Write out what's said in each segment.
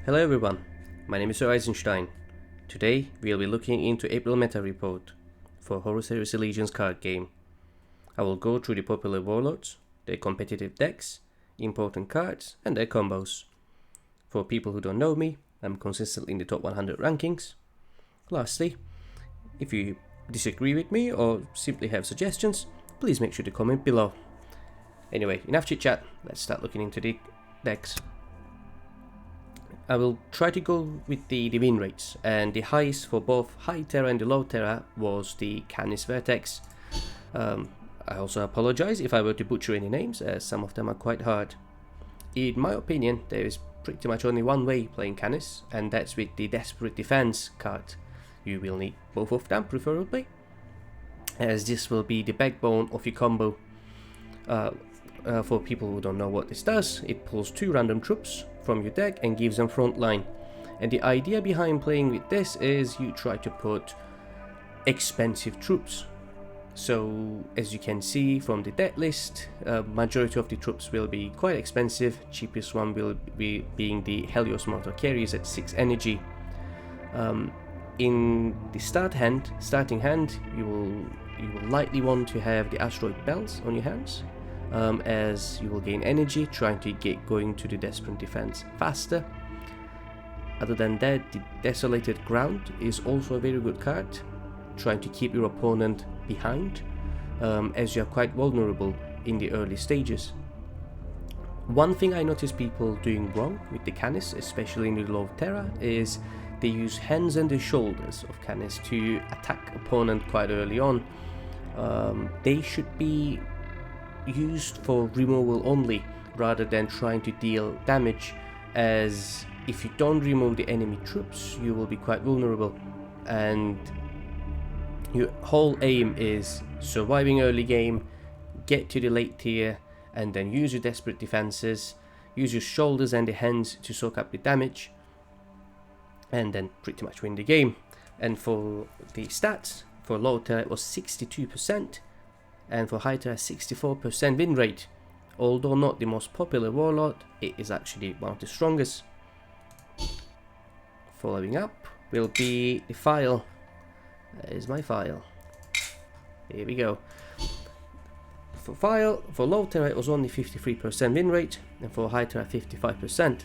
Hello everyone, my name is Sir Eisenstein. Today we'll be looking into April Meta Report for Horus Heresy Legion's card game. I will go through the popular Warlords, their competitive decks, important cards and their combos. For people who don't know me, I'm consistently in the top 100 rankings. Lastly, if you disagree with me or simply have suggestions, please make sure to comment below. Anyway, enough chit chat, let's start looking into the decks. I will try to go with the win rates, and the highest for both high Terra and the low Terra was the Canis Vertex. I also apologize if I were to butcher any names, as some of them are quite hard. In my opinion, there is pretty much only one way playing Canis, and that's with the Desperate Defense card. You will need both of them preferably, as this will be the backbone of your combo. For people who don't know what this does, it pulls 2 random troops from your deck and gives them front line. And the idea behind playing with this is you try to put expensive troops. So as you can see from the deck list, majority of the troops will be quite expensive. Cheapest one will be being the Helios Motor Carriers at 6 energy. In the starting hand, you will likely want to have the Asteroid Bells on your hands, as you will gain energy trying to get going to the Desperate Defense faster. Other than that, the Desolated Ground is also a very good card, trying to keep your opponent behind, as you are quite vulnerable in the early stages. One thing I notice people doing wrong with the Canis, especially in the low Terra, is they use hands and the shoulders of Canis to attack opponent quite early on. They should be used for removal only rather than trying to deal damage, as if you don't remove the enemy troops you will be quite vulnerable, and your whole aim is surviving early game, get to the late tier, and then use your desperate defenses, use your shoulders and the hands to soak up the damage, and then pretty much win the game. And for the stats, for low Terra it was 62%, and for high Terra 64% win rate. Although not the most popular Warlord, it is actually one of the strongest. Following up will be the file. That is my file. Here we go. For file, for low Terra it was only 53% win rate, and for high Terra 55%.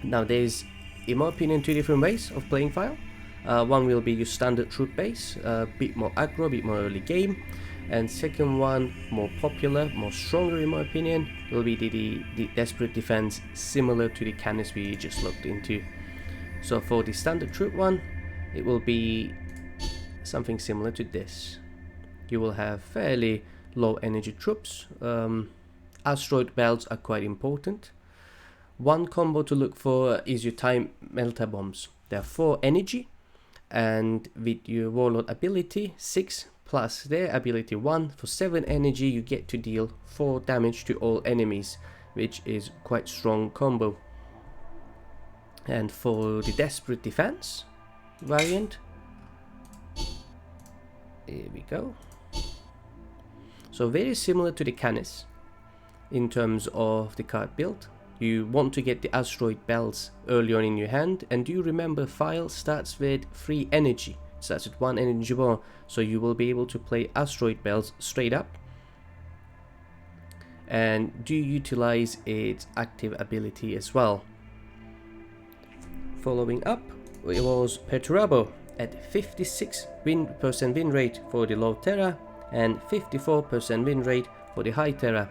Now there's, in my opinion, 2 different ways of playing file. One will be your standard troop base, a bit more aggro, a bit more early game. And second one, more popular, more stronger in my opinion, will be the Desperate Defense, similar to the Canis we just looked into. So for the standard troop one, it will be something similar to this. You will have fairly low energy troops. Asteroid Belts are quite important. One combo to look for is your Time Melter Bombs. They are 4 energy, and with your Warlord ability 6 plus their ability 1, for 7 energy you get to deal 4 damage to all enemies, which is quite strong combo. And for the Desperate Defense variant, here we go. So very similar to the Canis in terms of the card build. You want to get the Asteroid Bells early on in your hand, and do you remember file starts with 3 energy. Starts with 1 energy bar, so you will be able to play Asteroid Bells straight up and do utilize its active ability as well. Following up, it was Perturabo at 56% win rate for the low Terra and 54% win rate for the high Terra.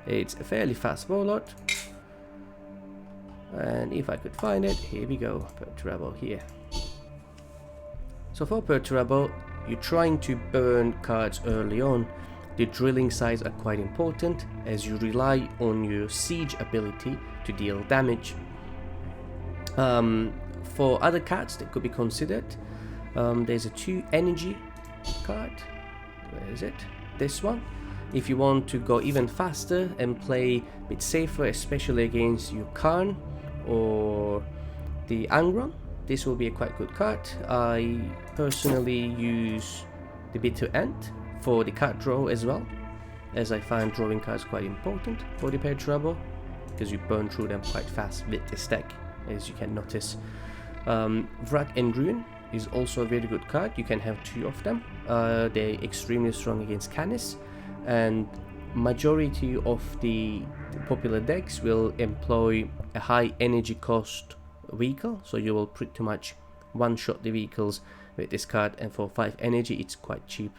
It's a fairly fast Warlord, and if I could find it, here we go, Perturabo here. So for Perturabo, you're trying to burn cards early on. The drilling sides are quite important, as you rely on your siege ability to deal damage. For other cards that could be considered, there's a 2 energy card. Where is it? This one. If you want to go even faster and play a bit safer, especially against your Karn or the Angron, this will be a quite good card. I personally use the Bitter Ant for the card draw as well, as I find drawing cards quite important for the Perturabo, because you burn through them quite fast with this deck. as you can notice. Wrack and Ruin is also a very good card. You can have 2 of them. They're extremely strong against Canis, and majority of the popular decks will employ a high energy cost vehicle, so you will pretty much one-shot the vehicles with this card, and for 5 energy it's quite cheap.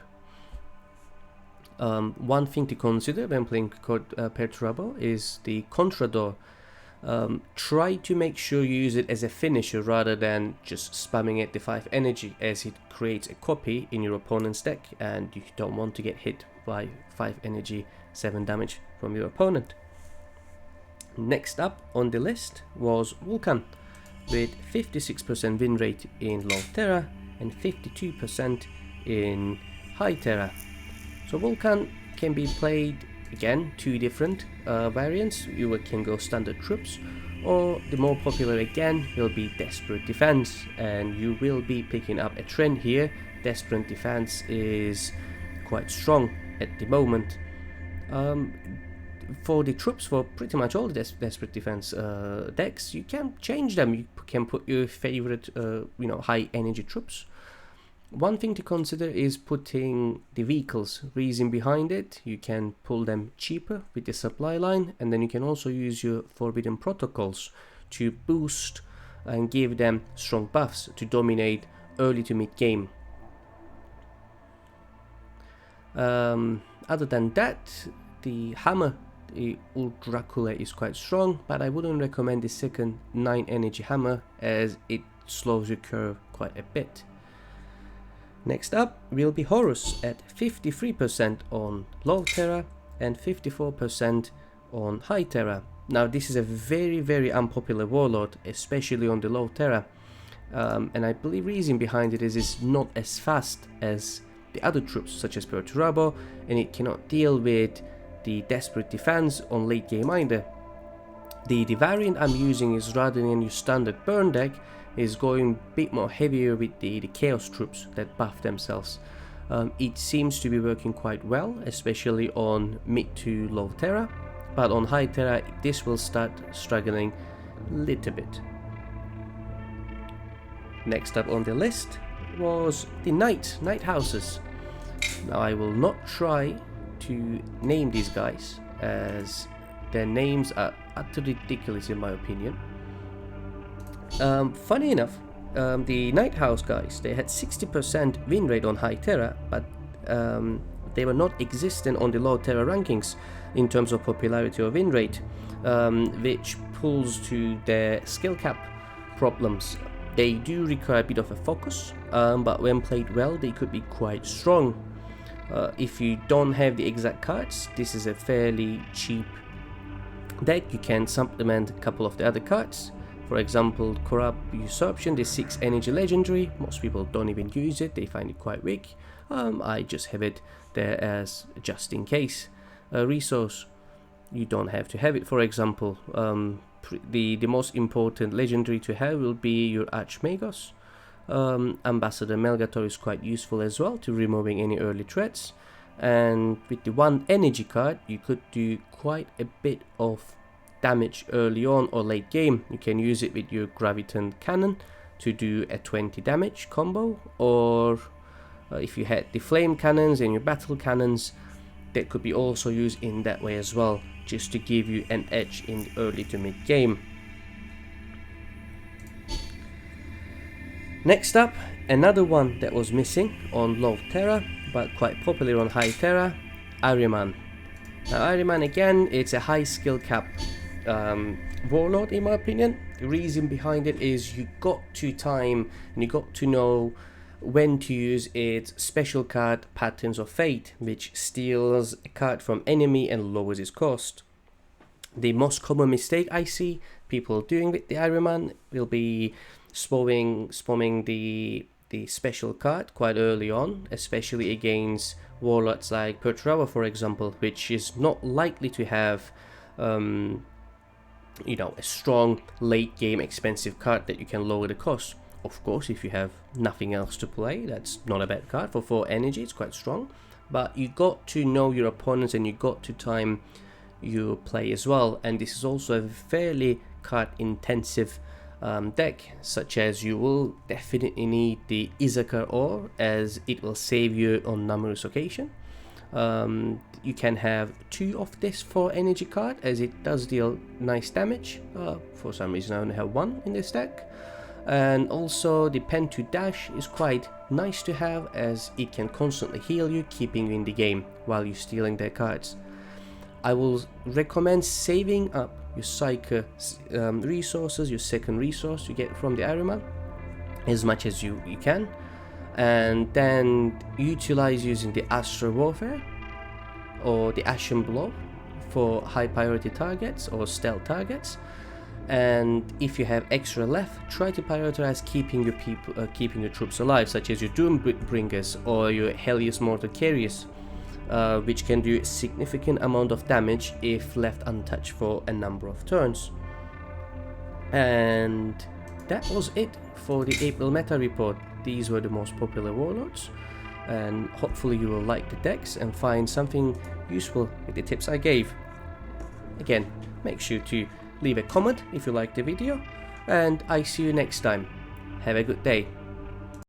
One thing to consider when playing Perturabo is the Contrador. Try to make sure you use it as a finisher rather than just spamming at the 5 energy, as it creates a copy in your opponent's deck and you don't want to get hit by 5 energy 7 damage from your opponent. Next up on the list was Vulkan, with 56% win rate in low Terra and 52% in high Terra. So Vulkan can be played, again, 2 different variants. You can go standard troops, or the more popular again will be Desperate Defense, and you will be picking up a trend here. Desperate Defense is quite strong at the moment. For the troops, for pretty much all the Desperate Defense decks, you can change them. You can put your favorite high energy troops. One thing to consider is putting the vehicles. Reason behind it, you can pull them cheaper with the supply line, and then you can also use your Forbidden Protocols to boost and give them strong buffs to dominate early to mid game. Other than that, the hammer, the Dracula, is quite strong, but I wouldn't recommend the second 9 energy hammer, as it slows your curve quite a bit. Next up will be Horus at 53% on low Terra and 54% on high Terra. Now this is a very unpopular warlord, especially on the low Terra, and I believe reason behind it is it's not as fast as the other troops such as Perturabo, and it cannot deal with the Desperate Defense on late game either. The variant I'm using is, rather than your standard burn deck, is going a bit more heavier with the Chaos troops that buff themselves. It seems to be working quite well, especially on mid to low Terra, but on high Terra this will start struggling a little bit. Next up on the list was the Nighthouses. Now I will not try to name these guys, as their names are utterly ridiculous in my opinion. Funny enough, the Nighthouse guys, they had 60% win rate on high Terra, but they were not existent on the low Terra rankings in terms of popularity or win rate, which pulls to their skill cap problems. They do require a bit of a focus, but when played well they could be quite strong. If you don't have the exact cards, this is a fairly cheap deck. You can supplement a couple of the other cards. For example, Corrupt Usurpation, the 6 energy legendary. Most people don't even use it, they find it quite weak. I just have it there as just in case. Resource, you don't have to have it. For example, the most important legendary to have will be your Archmagos. Ambassador Melgator is quite useful as well to removing any early threats. And with the 1 energy card, you could do quite a bit of damage early on or late game. You can use it with your Graviton Cannon to do a 20 damage combo, or if you had the Flame Cannons and your Battle Cannons, that could be also used in that way as well, just to give you an edge in the early to mid game. Next up, another one that was missing on low Terra but quite popular on high Terra, Ahriman. Now Ahriman, again, it's a high skill cap warlord in my opinion. The reason behind it is you got to time and you got to know when to use its special card Patterns of Fate, which steals a card from enemy and lowers its cost. The most common mistake I see people doing with the Ahriman will be spamming the special card quite early on, especially against warlords like Perturabo, for example, which is not likely to have a strong late game expensive card that you can lower the cost. Of course, if you have nothing else to play, that's not a bad card. For 4 energy, it's quite strong, but you got to know your opponents and you got to time your play as well. And this is also a fairly card intensive deck, such as you will definitely need the Izakar ore, as it will save you on numerous occasions. You can have 2 of this for energy card, as it does deal nice damage. For some reason I only have 1 in this deck. And also the pen to dash is quite nice to have, as it can constantly heal you, keeping you in the game while you're stealing their cards. I will recommend saving up your Psyker resources, your second resource you get from the Ahriman, as much as you can, and then utilize using the Astral Warfare or the Ashen Blow for high priority targets or stealth targets. And if you have extra left, try to prioritize keeping your troops alive, such as your Doombringers or your Helios Mortal Carriers, which can do a significant amount of damage if left untouched for a number of turns. And that was it for the April meta report. These were the most popular Warlords, and hopefully you will like the decks and find something useful with the tips I gave. Again, make sure to leave a comment if you liked the video, and I see you next time. Have a good day.